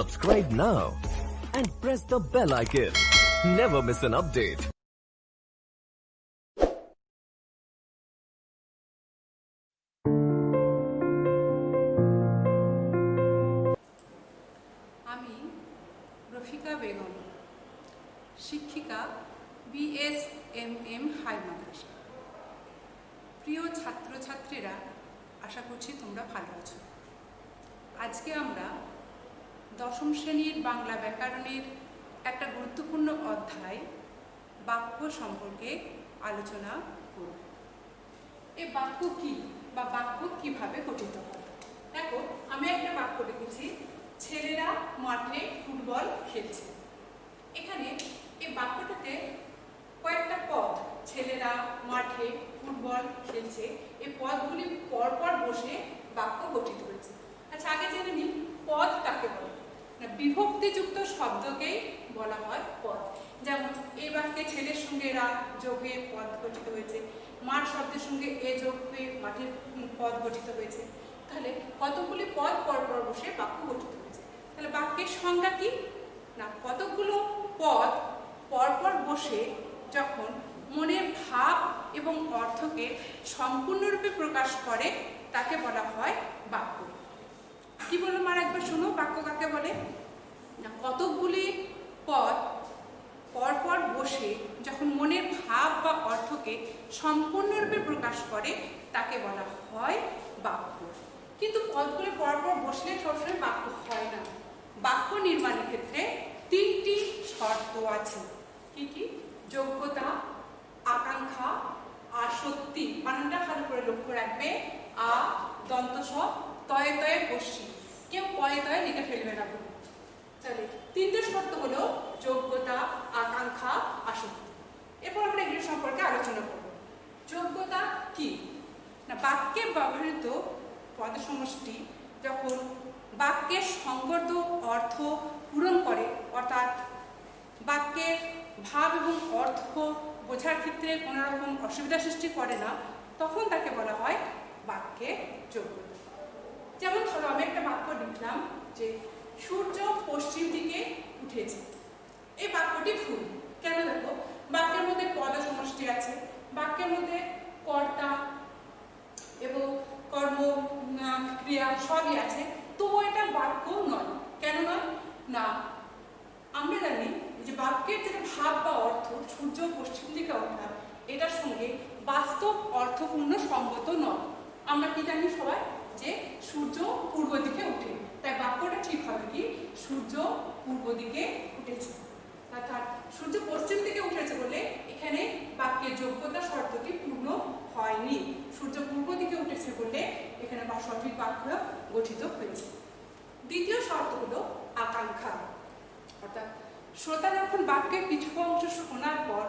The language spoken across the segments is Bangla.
Subscribe now and press the bell icon. Never miss an update. আমি রফিকা বেগম, শিক্ষিকা BSMM হাই মাদ্রাসা। প্রিয় ছাত্রছাত্রীরা, আশা করছি তোমরা ভালো আছো। আজকে আমরা দশম শ্রেণীর বাংলা ব্যাকরণের একটা গুরুত্বপূর্ণ অধ্যায় বাক্য সম্পর্কে আলোচনা করব। এই বাক্য কি বা বাক্য কিভাবে গঠিত হয়? দেখো, আমি একটা বাক্য লিখেছি, ছেলেরা মাঠে ফুটবল খেলছে। এখানে এই বাক্যটাতে কয়েকটা পদ, ছেলেরা মাঠে ফুটবল খেলছে, এই পদগুলি পরপর বসে বাক্য গঠিত হয়েছে। আচ্ছা, আগে জেনে নিই পদ কাকে বলে। বিভক্তিযুক্ত শব্দকেই বলা হয় পদ। যেমন এই বাক্যে ছেলের সঙ্গে রা যোগ হয়ে পদ গঠিত হয়েছে, মাঠ শব্দের সঙ্গে এ যোগ হয়ে মাঠের পদ গঠিত হয়েছে। তাহলে কতগুলি পদ পরপর বসে বাক্য গঠিত হয়েছে। তাহলে বাক্যের সংজ্ঞা কি? না, কতগুলো পদ পরপর বসে যখন মনের ভাব এবং অর্থকে সম্পূর্ণরূপে প্রকাশ করে তাকে বলা হয় বাক্য। কি বললাম আর একবার শুনো, বাক্য কাকে বলে? না, কতগুলি পদ পরপর বসে যখন মনের ভাব বা অর্থকে সম্পূর্ণরূপে প্রকাশ করে তাকে বলা হয় বাক্য। কিন্তু পদগুলি পরপর বসলে সবসময় বাক্য হয় না। বাক্য নির্মাণের ক্ষেত্রে তিনটি শর্ত আছে। কি কি? যোগ্যতা, আকাঙ্ক্ষা, আসক্তি। বানানটা ভালো করে লক্ষ্য রাখবে। আ দন্ত স, তয়ে তয়ে বসি, কেউ কয়ে তয়ে লিখে ফেলবে না। তাহলে তিনটে শর্ত হলো যোগ্যতা, আকাঙ্ক্ষা, আসক্তি। এরপর আমরা এগুলো সম্পর্কে আলোচনা করব। যোগ্যতা কি? না, বাক্যে ব্যবহৃত পদ সমষ্টি যখন বাক্যের সংগত অর্থ পূরণ করে, অর্থাৎ বাক্যের ভাব এবং অর্থ বোঝার ক্ষেত্রে কোনো রকম অসুবিধা সৃষ্টি করে না, তখন তাকে বলা হয় বাক্যের যোগ্যতা। যেমন ধরো, আমি একটা বাক্য লিখলাম যে সূর্য পশ্চিম দিকে উঠেছে। এই বাক্যটি ভুল। কেন? দেখো, বাক্যের মধ্যে পদ সমষ্টি আছে, বাক্যের মধ্যে কর্তা এবং কর্ম ক্রিয়া সবই আছে, তো এটা বাক্য নয়। কেন নয়? না, আমরা জানি যে বাক্যের যেটা ভাব বা অর্থ, সূর্য পশ্চিম দিকে ওঠা, এটার সঙ্গে বাস্তব অর্থপূর্ণ সঙ্গত নয়। আমরা কি জানি সবাই? যে সূর্য পূর্ব দিকে উঠে, তাই বাক্যটা ঠিক হবে কি? সূর্য পূর্ব দিকে উঠেছে। অর্থাৎ সূর্য পশ্চিম দিকে উঠেছে বলে এখানে বাক্যের যোগ্যতা শর্তটি পূর্ণ হয়নি। সূর্য পূর্ব দিকে উঠেছে বলে এখানে সঠিক বাক্য গঠিত হয়েছে। দ্বিতীয় শর্ত হলো আকাঙ্ক্ষা। অর্থাৎ শ্রোতা যখন বাক্যের কিছু অংশ শোনার পর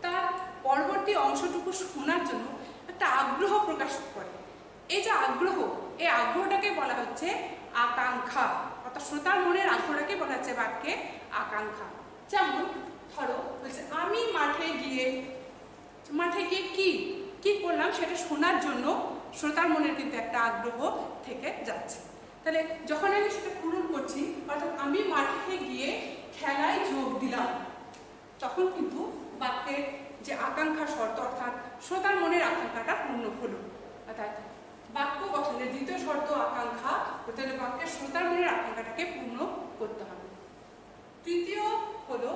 তার পরবর্তী অংশটুকু শোনার জন্য একটা আগ্রহ প্রকাশ করে, এই যে আগ্রহ, এই আগ্রহটাকে বলা হচ্ছে আকাঙ্ক্ষা। অর্থাৎ শ্রোতার মনের আগ্রহটাকে বলা হচ্ছে বাক্যে আকাঙ্ক্ষা। যেমন ধরো, বলছে আমি মাঠে গিয়ে কি কি করলাম সেটা শোনার জন্য শ্রোতার মনের কিন্তু একটা আগ্রহ থেকে যাচ্ছে। তাহলে যখন আমি সেটা পূরণ করছি, অর্থাৎ আমি মাঠে গিয়ে খেলায় যোগ দিলাম, তখন কিন্তু বাক্যের যে আকাঙ্ক্ষা শর্ত, অর্থাৎ শ্রোতার মনের আকাঙ্ক্ষাটা পূর্ণ হলো। অর্থাৎ বাক্য গঠনের দ্বিতীয় শর্ত আকাঙ্ক্ষা, অর্থাৎ বাক্যের শ্রোতার মনের আকাঙ্ক্ষাটাকে পূর্ণ করতে হবে। তৃতীয় হলো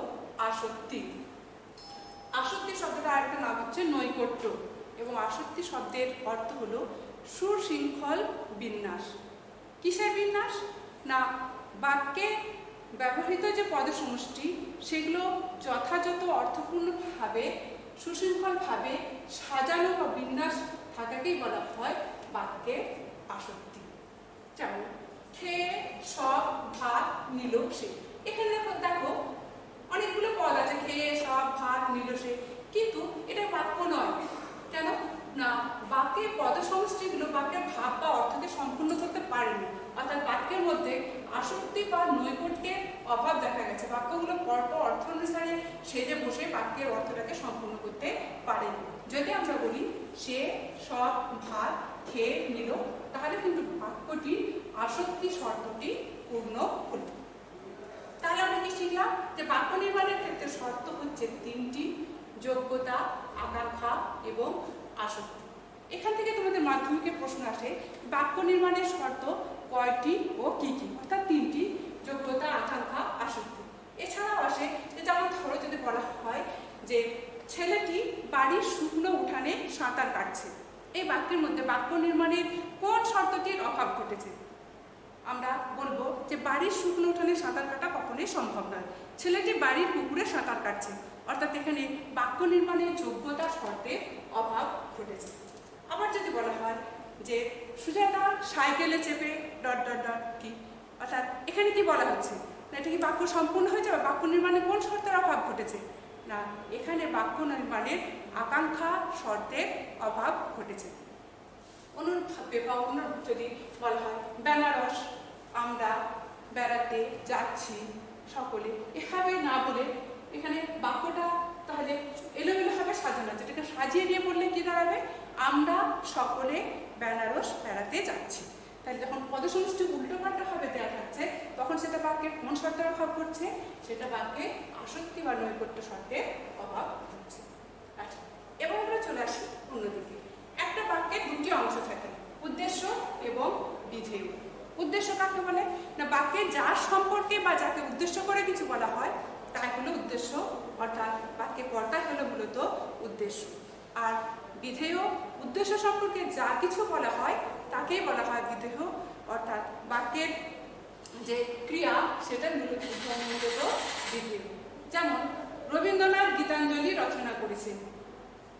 আসক্তি। আসক্তি শব্দটা আরেকটা নাম হচ্ছে নৈকট্য, এবং আসক্তি শব্দের অর্থ হলো সুশৃঙ্খল বিন্যাস। কিসের বিন্যাস? না, বাক্যে ব্যবহৃত যে পদ সমষ্টি সেগুলো যথাযথ অর্থপূর্ণভাবে সুশৃঙ্খলভাবে সাজানো বা বিন্যাস থাকাকেই বলা হয় বাক্যের আসক্তি। যেমন খেয়ে সব ভাত নিল সে। এখানে দেখো অনেকগুলো পদ আছে, খেয়ে সব ভাত নিল সে, কিন্তু এটা বাক্য নয়। কেন? না, বাক্যের পদ সমষ্টিগুলো বাক্যের ভাব বা অর্থকে সম্পূর্ণ করতে পারেনি। অর্থাৎ বাক্যের মধ্যে আসক্তি বা নৈকট্যের অভাব দেখা গেছে। বাক্যগুলো পরপর অর্থ অনুসারে সেজে বসে বাক্যের অর্থটাকে সম্পূর্ণ করতে পারেনি। যদি আমরা বলি সে সব ভাত খেয়ে নিল, তাহলে কিন্তু বাক্যটি আসক্তি শর্তটি পূর্ণ হল। হচ্ছে তিনটি: যোগ্যতা, আকাঙ্ক্ষা এবং আসক্তি। এখান থেকে তোমাদের মাধ্যমিকের প্রশ্ন আসে বাক্য নির্মাণের শর্ত কয়টি ও কি কি, অর্থাৎ তিনটি: যোগ্যতা, আকাঙ্ক্ষা, আসক্তি। এছাড়াও আসে যেমন ধরো যদি বলা হয় যে ছেলেটি বাড়ির শুকনো উঠানে সাঁতার কাটছে, এই বাক্যের মধ্যে বাক্য নির্মাণের কোন শর্তটির অভাব ঘটেছে? আমরা বলবো যে বাড়ির শুকনো উঠানে সাঁতার কাটা কখনোই সম্ভব নয়, ছেলেটি বাড়ির পুকুরে সাঁতার কাটছে, অর্থাৎ এখানে বাক্য নির্মাণের যোগ্যতা শর্তের অভাব ঘটেছে। আবার যদি বলা হয় যে সুজাতা সাইকেলে চেপে ডট ডট ডট কি, অর্থাৎ এখানে কি বলা হচ্ছে না এটা কি বাক্য সম্পূর্ণ হয়ে যাবে? বাক্য নির্মাণে কোন শর্তের অভাব ঘটেছে? না, এখানে বাক্য নির্মাণের আকাঙ্ক্ষা শর্তের অভাব ঘটেছে। অনুরূপভাবে বা অনুরূপ যদি বলা হয় বেনারস আমরা বেড়াতে যাচ্ছি সকলে, এভাবে না বলে এখানে বাক্যটা তাহলে এলোমেলোভাবে সাজানো আছে, এটাকে সাজিয়ে নিয়ে বললে কি দাঁড়াবে? আমরা সকলে বেনারস বেড়াতে যাচ্ছি। তাহলে যখন পদসমষ্টি উল্টোপাল্টা ভাবে দেওয়া থাকছে তখন সেটা বাক্যে কোন শর্তের অভাব ঘটছে? সেটা বাক্যে আসক্তি বা নৈকট্য শর্তের অভাব ঘটছে। আচ্ছা, এবার আমরা চলে আসি অন্যদিকে। একটা বাক্যের দুটি অংশ থাকে, উদ্দেশ্য এবং বিধেয়। উদ্দেশ্য কাকে বলে? না, বাক্যে যার সম্পর্কে বা যাকে উদ্দেশ্য করে কিছু বলা হয় তাই হলো উদ্দেশ্য, অর্থাৎ বাক্যে কর্তাই হলো মূলত উদ্দেশ্য। আর বিধেয়, উদ্দেশ্য সম্পর্কে যা কিছু বলা হয় তাকেই বলা হয় বিধেয়, অর্থাৎ বাক্যের যে ক্রিয়া সেটা মূলত বিধেয়। যেমন রবীন্দ্রনাথ গীতাঞ্জলি রচনা করেছেন,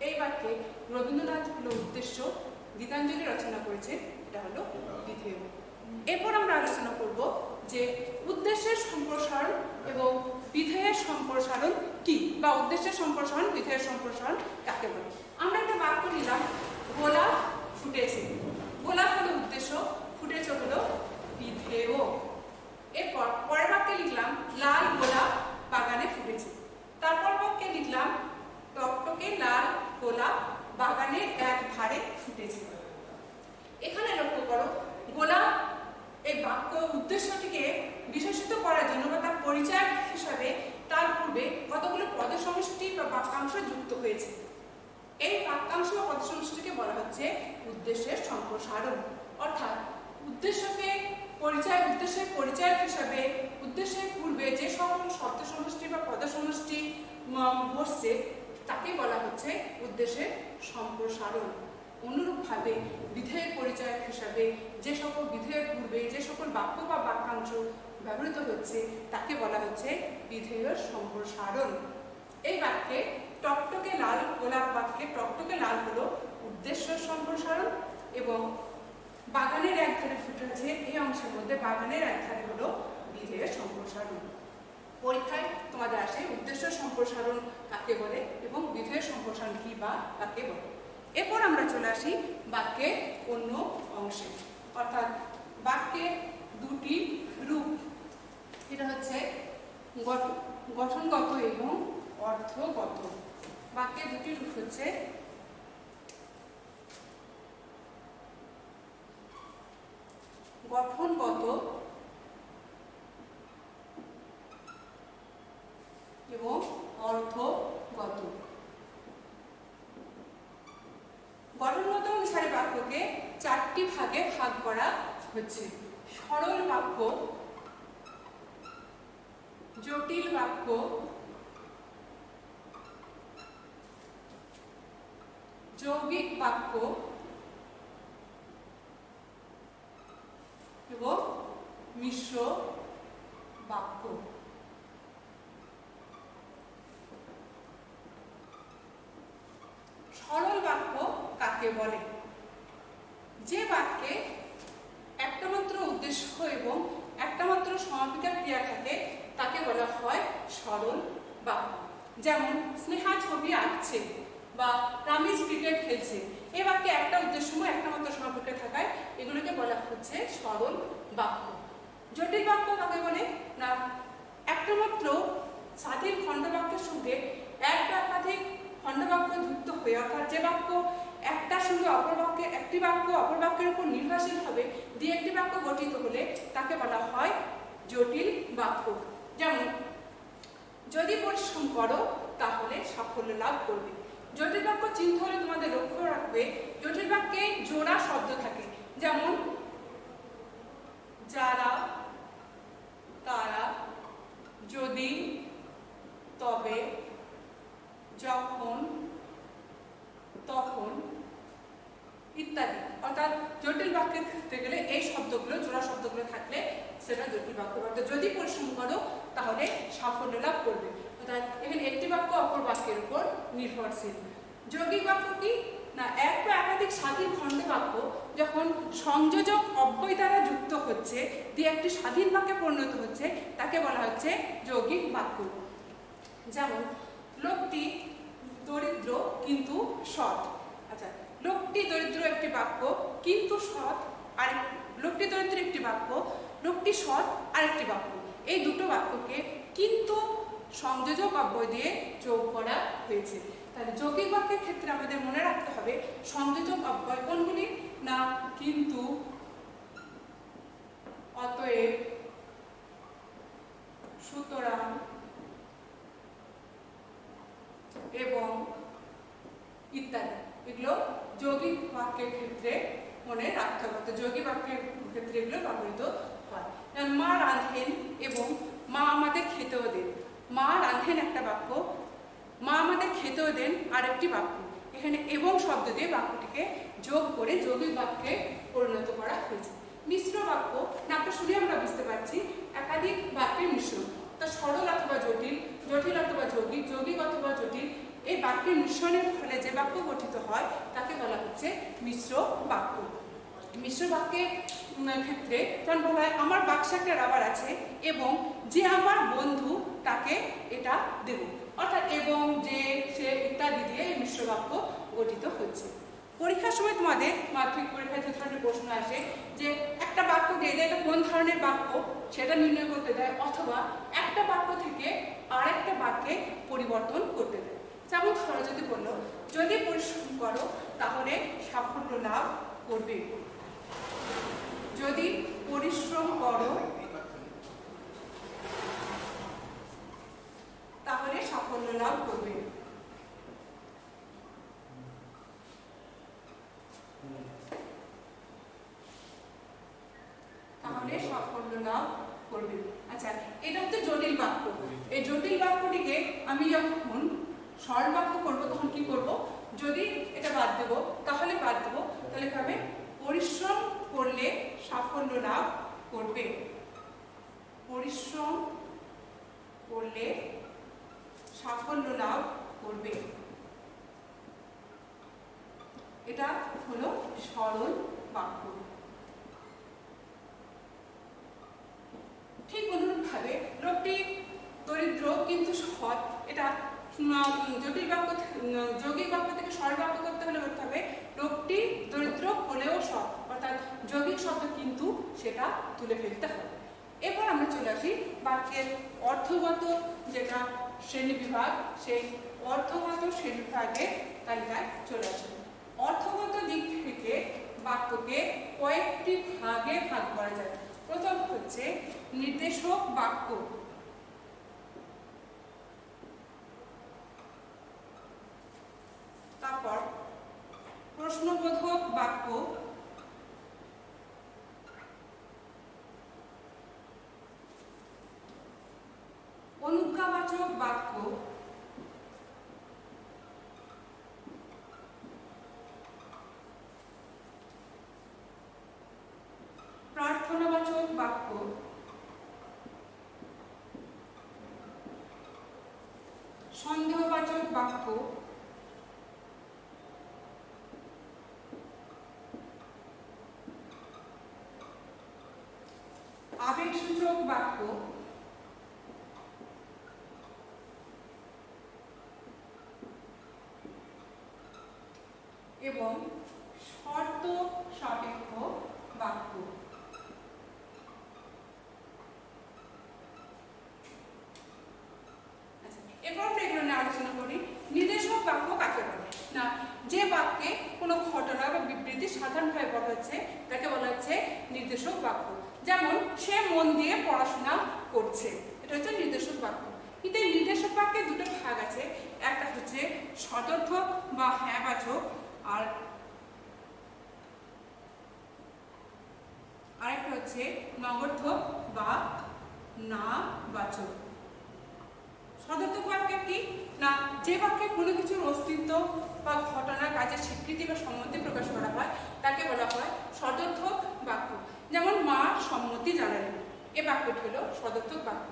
এই বাক্যে রবীন্দ্রনাথ হলো উদ্দেশ্য, গীতাঞ্জলি রচনা করেছে এটা হলো বিধেয়। এরপর আমরা আলোচনা করব যে উদ্দেশ্যের সম্প্রসারণ এবং বিধেয়ের সম্প্রসারণ কি, বা উদ্দেশ্যের সম্প্রসারণ, বিধেয়ের সম্প্রসারণ কাকে বলে। আমরা একটা বাক্য নিলাম, গোলাপ ফুটেছে, গোলাপ হলো উদ্দেশ্য, ফুটেছে হলো বিধেয়। এরপর পরের বাক্যে লিখলাম লাল গোলাপ বাগানে ফুটেছে, তারপর বাক্যে লিখলাম টকটকে লাল গোলাপ বাগানের এক ধারে ফুটেছে। এখানে লক্ষ্য করো গোলাপ এই বাক্য উদ্দেশ্যটিকে বিশেষিত করার জন্য বা তার পরিচয় হিসাবে তার পূর্বে কতগুলো পদসমষ্টি বা বাক্যাংশ যুক্ত হয়েছে। এই বাক্যাংশ বা পদসমষ্টিকে বলা হচ্ছে উদ্দেশ্যের সম্প্রসারণ, অর্থাৎ উদ্দেশ্যকে উদ্দেশ্যের পরিচয় হিসাবে উদ্দেশ্যের পূর্বে যে সকল শব্দ সমষ্টি বা পদসমষ্টি বসছে তাকে বলা হচ্ছে উদ্দেশ্যের সম্প্রসারণ। অনুরূপভাবে বিধেয়ের পরিচয় হিসাবে যে সকল বিধেয়ের পূর্বে যে সকল বাক্য বা বাক্যাংশ ব্যবহৃত হচ্ছে তাকে বলা হচ্ছে বিধেয়ের সম্প্রসারণ। এই বাক্যে টকটকে লাল গোলাপ বাক্যে টকটকে লাল হলো উদ্দেশ্যের সম্প্রসারণ এবং বাগানের এক ধারে ফুটেছে এই অংশের মধ্যে বাগানের এক ধারে হলো বিধেয়ের সম্প্রসারণ। পরীক্ষায় তোমাদের আসে উদ্দেশ্য সম্প্রসারণ কাকে বলে এবং বিধেয়ের সম্প্রসারণ কি বা কাকে বলে। এরপর আমরা চলে আসি বাক্যের অন্য অংশে, অর্থাৎ বাক্যের দুটি রূপ, এটা হচ্ছে গঠনগত এবং অর্থগত। বাক্যের দুটি রূপ হচ্ছে গঠনগত এবং অর্থগত। গঠনগত অনুসারে বাক্যকে চারটি ভাগে ভাগ করা হচ্ছে: সরল বাক্য, জটিল বাক্য, যৌগিক বাক্য এবং মিশ্র বাক্য। সরল বাক্য কাকে বলে? যে বাক্যে একটা মাত্র উদ্দেশ্য এবং একটা মাত্র সমাপিকা ক্রিয়া থাকে তাকে বলা হয় সরল বাক্য। যেমন স্নেহা ছবি আঁকছে বা রামিজ ক্রিকেট খেলছে, এই বাক্যে একটা উদ্দেশ্য একটা মাত্র সমাপিকা থাকায় এগুলোকে বলা হচ্ছে সরল বাক্য। জটিল বাক্য কাকে বলে? না, একটা মাত্র স্বাধীন খণ্ডবাক্যের সঙ্গে এক বা একাধিক খণ্ডবাক্য যুক্ত হয়ে, অর্থাৎ যে বাক্য একটার সঙ্গে অপর বাক্যে একটি বাক্য অপর বাক্যের উপর নির্ভরশীল হবে দিয়ে একটি বাক্য গঠিত হলে তাকে বলা হয় জটিল বাক্য। যেমন যদি পরিশ্রম করো তাহলে সাফল্য লাভ করবে। জটিল বাক্য চিহ্ন হলে তোমাদের লক্ষ্য রাখবে জটিল বাক্যে জোড়া শব্দ থাকে, যেমন যারা, তারা, যদি, তবে, যখন, তখন ইত্যাদি। অর্থাৎ জটিল বাক্যে থাকতে গেলে এই শব্দগুলো, জোড়া শব্দগুলো থাকলে সেটা জটিল বাক্য। অর্থাৎ যদি পরিশ্রম করো তাহলে সাফল্য লাভ করবে। অর্থাৎ এখানে একটি বাক্য অপর বাক্যের উপর নির্ভরশীল। যৌগিক বাক্য কি না, এক বা একাধিক স্বাধীন খণ্ড বাক্য যখন সংযোজক অব্যয় দ্বারা যুক্ত হচ্ছে, দিয়ে একটি স্বাধীন বাক্যে পরিণত হচ্ছে, তাকে বলা হচ্ছে যৌগিক বাক্য। যেমন লোকটি দরিদ্র কিন্তু সৎ। আচ্ছা, লোকটি দরিদ্র একটি বাক্য, কিন্তু সৎ আর লোকটি দরিদ্র একটি বাক্য, লোকটি সৎ আরেকটি বাক্য। এই দুটো বাক্যকে কিন্তু সংযোজক অব্যয় দিয়ে যোগ করা হয়েছে। তাহলে যৌগিক বাক্যের ক্ষেত্রে আমাদের মনে রাখতে হবে সংযোজক অব্যয় কোনগুলি না, কিন্তু, অতএব, সুতরাং এবং ইত্যাদি। এগুলো যৌগিক বাক্যের ক্ষেত্রে মনে রাখতে হবে। যৌগিক বাক্যের ক্ষেত্রে এগুলো ব্যবহৃত হয়। মা রাঁধেন এবং মা আমাদের খেতেও দেন। মা রাঁধেন একটা বাক্য, মা আমাদের খেতেও দেন আরেকটি বাক্য। এখানে এবং শব্দ দিয়ে বাক্যটিকে যোগ করে যৌগিক বাক্যে পরিণত করা হয়েছে। মিশ্র বাক্য নামটা শুনে আমরা বুঝতে পারছি একাধিক বাক্যের মিশ্রণ। তা সরল অথবা জটিল, জটিল অথবা যৌগিক, যৌগিক অথবা জটিল, এই বাক্যের মিশ্রণের ফলে যে বাক্য গঠিত হয় তাকে বলা হচ্ছে মিশ্র বাক্য। মিশ্র বাক্যের ক্ষেত্রে যেমন বলা হয় আমার বাক্সে একটা রাবার আছে এবং যে আমার বন্ধু তাকে এটা দেব। অর্থাৎ এবং, যে, সে ইত্যাদি দিয়ে এই মিশ্র বাক্য গঠিত হচ্ছে। পরীক্ষার সময় তোমাদের মাধ্যমিক পরীক্ষায় যে ধরনের প্রশ্ন আসে যে একটা বাক্য দিয়ে দেয়, এটা কোন ধরনের বাক্য সেটা নির্ণয় করতে দেয়, অথবা একটা বাক্য থেকে আরেকটা বাক্যে পরিবর্তন করতে দেয়। যেমন সরস্বতী বলল যদি পরিশ্রম করো তাহলে সাফল্য লাভ করবে। যদি পরিশ্রম করো তাহলে সাফল্য লাভ করবে। তাহলে সাফল্য লাভ করবে। আচ্ছা, এটা হচ্ছে জটিল বাক্য। এই জটিল বাক্যটিকে আমি যখন সরল বাক্য করবো তখন কি করব, যদি এটা বাদ দেব তাহলে বাদ দেবো, তাহলে ভাবে পরিশ্রম করলে সাফল্য লাভ করবে। পরিশ্রম করলে সাফল্য লাভ করবে। এটা হলো সরল বাক্য। ঠিক অনুরূপভাবে লোকটি দরিদ্র কিন্তু সৎ, এটা জটিল বাক্য, যৌগিক বাক্য থেকে সরল বাক্য করতে হলে করতে হবে লোকটি দরিদ্র হলেও সৎ। অর্থাৎ যৌগিক শব্দ কিন্তু সেটা তুলে ফেলতে হবে। এরপর আমরা চলে আসি বাক্যের অর্থগত যেটা শ্রেণীবিভাগ, সেই অর্থগত শ্রেণীবিভাগের তালিকায় চলে আসে। অর্থগত দিক থেকে বাক্যকে কয়েকটি ভাগে ভাগ করা যায়। প্রথম হচ্ছে নির্দেশক বাক্য, তারপর প্রশ্নবোধক বাক্য, অনুজ্ঞাবাচক বাক্য, প্রার্থনাবাচক বাক্য, সন্দেহবাচক বাক্য, আবেগসূচক বাক্য, এবং শর্ত সাপেক্ষ বাক্য। এরপর আমরা এগুলো নিয়ে আলোচনা করি। নির্দেশক বাক্য কাকে বলে না, যে বাক্যে কোনো ঘটনা বা বিবৃতি সাধারণভাবে বলা হচ্ছে তাকে বলা হচ্ছে নির্দেশক বাক্য। যেমন সে মন দিয়ে পড়াশোনা করছে, এটা হচ্ছে নির্দেশক বাক্য। কিন্তু এই নির্দেশক বাক্যে দুটো ভাগ আছে, একটা হচ্ছে সদর্থক বা হ্যাঁবাচক, আর আরেকটা হচ্ছে নগর্থক বা না বাচক। সদর্থক বাক্যে কি না, যে বাক্যে কোনো কিছুর অস্তিত্ব বা ঘটনা কাজের স্বীকৃতি বা সম্মতি প্রকাশ করা হয় তাকে বলা হয় সদর্থক বাক্য। যেমন মা সম্মতি জানালেন, এ বাক্যটি হলো সদর্থক বাক্য।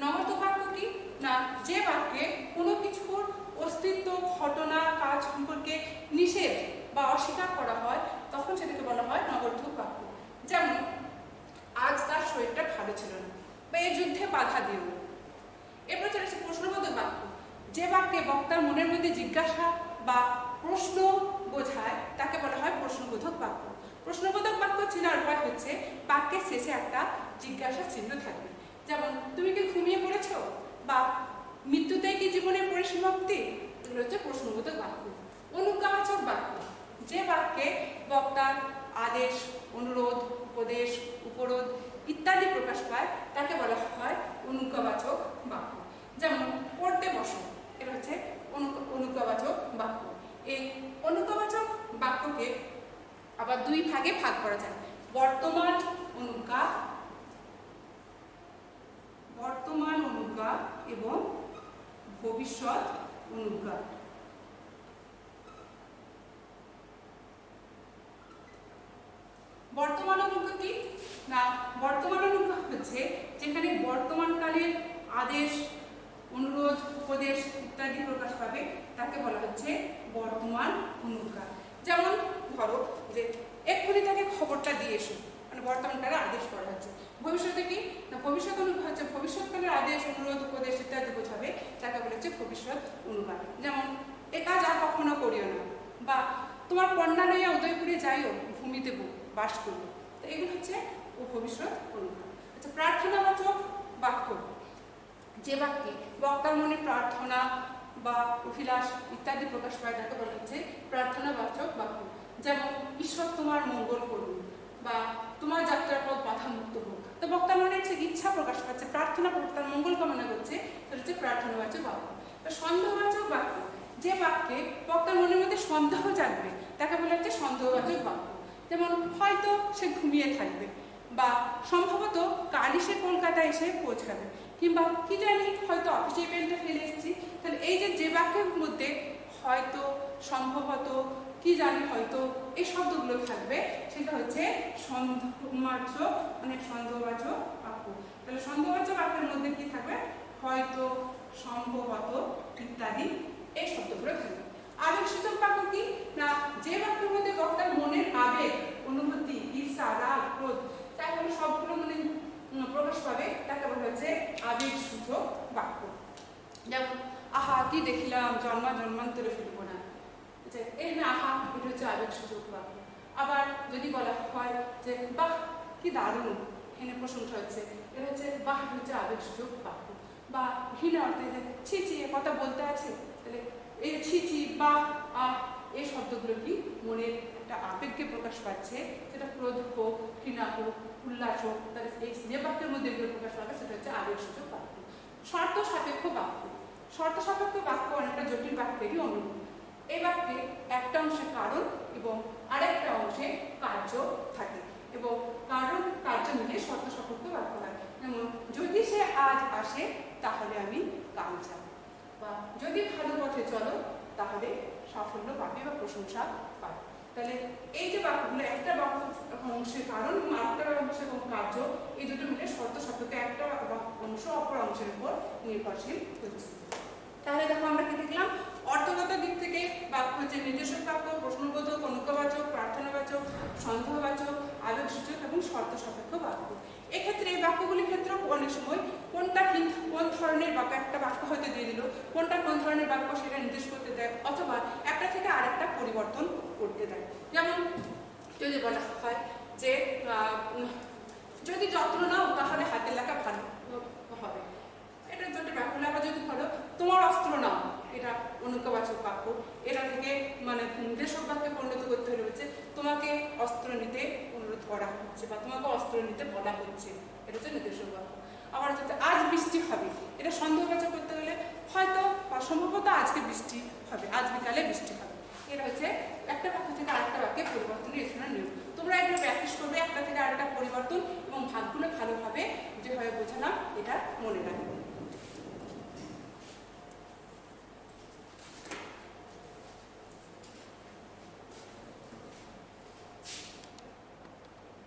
নগর্থক বাক্য কি না, যে বাক্যে কোনো কিছুর অস্তিত্ব, ঘটনা, কাজ সম্পর্কে নিষেধ বা অস্বীকার করা হয় তখন সেটাকে বলা হয় নগর্থক বাক্য। যেমন আজ তার শরীরটা ভালো ছিল না, বা এই যুদ্ধে বাধা দিল। এরপর চলেছে প্রশ্নবোধক বাক্য। যে বাক্যে বক্তার মনের মধ্যে জিজ্ঞাসা বা প্রশ্ন বোঝায় তাকে বলা হয় প্রশ্নবোধক বাক্য। প্রশ্নবোধক বাক্য চেনার উপায় হচ্ছে বাক্যের শেষে একটা জিজ্ঞাসা চিহ্ন থাকবে। যেমন তুমি কি ঘুমিয়ে পড়েছো, বা মৃত্যুতেই কি জীবনের পরিসমাপ্তি, এগুলো হচ্ছে প্রশ্নবোধক বাক্য। অনুজ্ঞাবাচক বাক্য। যে বাক্যে বক্তার আদেশ, অনুরোধ, উপদেশ, উপরোধ ইত্যাদি প্রকাশ পায় তাকে বলা হয় অনুজ্ঞাবাচক বাক্য। যেমন পড়তে বসো, এটা হচ্ছে অনুজ্ঞাবাচক বাক্য। এই অনুজ্ঞাবাচক বাক্যকে আবার দুই ভাগে ভাগ করা যায়, বর্তমান অনুজ্ঞা এবং ভবিষ্যৎ অনুজ্ঞা। বর্তমান অনুজ্ঞা কি না, বর্তমান অনুজ্ঞা হচ্ছে যেখানে বর্তমানকালের আদেশ, অনুরোধ, উপদেশ ইত্যাদি প্রকাশ পাবে তাকে বলা হচ্ছে বর্তমান অনুজ্ঞা। যেমন ধরো যে এক্ষুনি তাকে খবরটা দিয়ে এসো, মানে বর্তমানকালে আদেশ করা হচ্ছে। ভবিষ্যতে কি না, ভবিষ্যৎ অনুজ্ঞা হচ্ছে ভবিষ্যৎকালের আদেশ, অনুরোধ, উপদেশ ইত্যাদি বোঝাবে তাকে বলা হচ্ছে ভবিষ্যৎ অনুজ্ঞা। যেমন এ কাজ আর কখনো করিও না, বা তোমার কন্যা লইয়া উদয়পুরে যাইও, ভূমিতে বাস করবো। তো এগুলো হচ্ছে ও ভবিষ্যৎ অনুজ্ঞা। আচ্ছা, প্রার্থনাবাচক বাক্য। যে বাক্যে বক্তার মনে প্রার্থনা বা অভিলাষ ইত্যাদি প্রকাশ পায় তাকে বলা হচ্ছে প্রার্থনাবাচক বাক্য। যেমন ঈশ্বর তোমার মঙ্গল করুন, বা তোমার যাত্রার পথ বাধামুক্ত হোক। তো বক্তার মনে হচ্ছে ইচ্ছা প্রকাশ পাচ্ছে, প্রার্থনা তার মঙ্গল কামনা করছে, সেটা হচ্ছে প্রার্থনাবাচক বাক্য। তো সন্দেহবাচক বাক্য। যে বাক্যে বক্তার মনের মধ্যে সন্দেহ জাগবে তাকে বলা হচ্ছে সন্দেহবাচক বাক্য। যেমন হয়তো সে ঘুমিয়ে থাকবে, বা সম্ভবত কালই সে কলকাতায় এসে পৌঁছাবে, কিংবা কি জানি হয়তো অফিসে পেনটা ফেলে এসেছি। তাহলে এই যে বাক্যের মধ্যে হয়তো, সম্ভবত, কি জানি হয়তো এই শব্দগুলো থাকবে সেটা হচ্ছে সন্দেহবাচক, মানে সন্দেহবাচক বাক্য। তাহলে সন্দেহবাচক বাক্যের মধ্যে কি থাকবে, হয়তো, সম্ভবত ইত্যাদি এই শব্দগুলো থাকবে। আবেগসূচক বাক্য কি না, যে বাক্যের মধ্যে বক্তার মনের আবেগ, অনুভূতি, ঈর্ষা, রাগ, ক্রোধ তাই হলো সবগুলো মানে প্রকাশ পাবে তাকে বলা হচ্ছে আবেগসূচক বাক্য। যেমন আহা কি দেখিলাম, জন্মান্তরে ফিরব না, এই না আহা, এটা হচ্ছে আবেগসূচক বাক্য। আবার যদি বলা হয় যে বাহ কি দারুণ, এখানে প্রশংসা হচ্ছে, এটা হচ্ছে বাহ, হচ্ছে আবেগসূচক বাক্য। বা ঘৃণা অর্থে যে ছি ছি এ কথা বলতে আছে, তাহলে এই ছি ছি বা আহ এই শব্দগুলো কি মনের একটা আবেগকে প্রকাশ পাচ্ছে, সেটা ক্রোধ হোক, ঘৃণা হোক, উল্লাস হোক, তাহলে এই যে বাক্যের মধ্যে এগুলো প্রকাশ পাবে সেটা হচ্ছে আবেগসূচক বাক্য। শর্ত সাপেক্ষ বাক্য। শর্ত সাপেক্ষ বাক্য অনেকটা জটিল বাক্যেরই অনুরূপ। এই বাক্যে একটা অংশে কারণ এবং আরেকটা অংশে কার্য থাকে, এবং কারণ কার্য মিলে শর্ত সাপেক্ষ বাক্য হয়। যেমন যদি সে আজ আসে তাহলে আমি কাল যাব, বা যদি ভালো পথে চলো তাহলে সাফল্য পাবে বা প্রশংসা পাবে। তাহলে এই যে বাক্যগুলো, একটা বাক্য অংশের কারণ এবং আরেকটা অংশ এবং কার্য, এই দুটো মিলে শর্ত সাপেক্ষে একটা অংশ অপর অংশের উপর নির্ভরশীল হচ্ছে। তাহলে দেখো আমরা কি দেখলাম, অর্থগত দিক থেকে বাক্য হচ্ছে নির্দেশক বাক্য, প্রশ্নবোধক, অনুজ্ঞাবাচক, প্রার্থনাবাচক, সন্দেহবাচক, আবেগসূচক এবং শর্ত সাপেক্ষ বাক্য। এক্ষেত্রে এই বাক্যগুলির ক্ষেত্রে অনেক সময় কোনটা কোন ধরনের বাক্য, একটা বাক্য হয়তো দিয়ে দিল, কোনটা কোন ধরনের বাক্য সেটা নির্দেশ করতে দেয়, অথবা একটা থেকে আরেকটা পরিবর্তন করতে দেয়। যেমন যদি বলা হয় যে যদি যত্ন নাও তাহলে হাতের লেখা ভালো হবে, এটা যদি বাক্য লেখা যদি বলো তোমার অস্ত্র নাও, এটা অনুজ্ঞাবাচক বাক্য। এটা থেকে মানে নির্দেশক বাক্যে পরিণত করতে হলে হচ্ছে তোমাকে অস্ত্র নিতে অনুরোধ করা হচ্ছে, বা তোমাকে অস্ত্র নিতে বলা হচ্ছে, এটা হচ্ছে নির্দেশক বাক্য। আবার যদি আজ বৃষ্টি হবে, এটা সন্দেহবাচক করতে হলে হয়তো বা সম্ভবত আজকে বৃষ্টি হবে, আজ বিকালে বৃষ্টি হবে।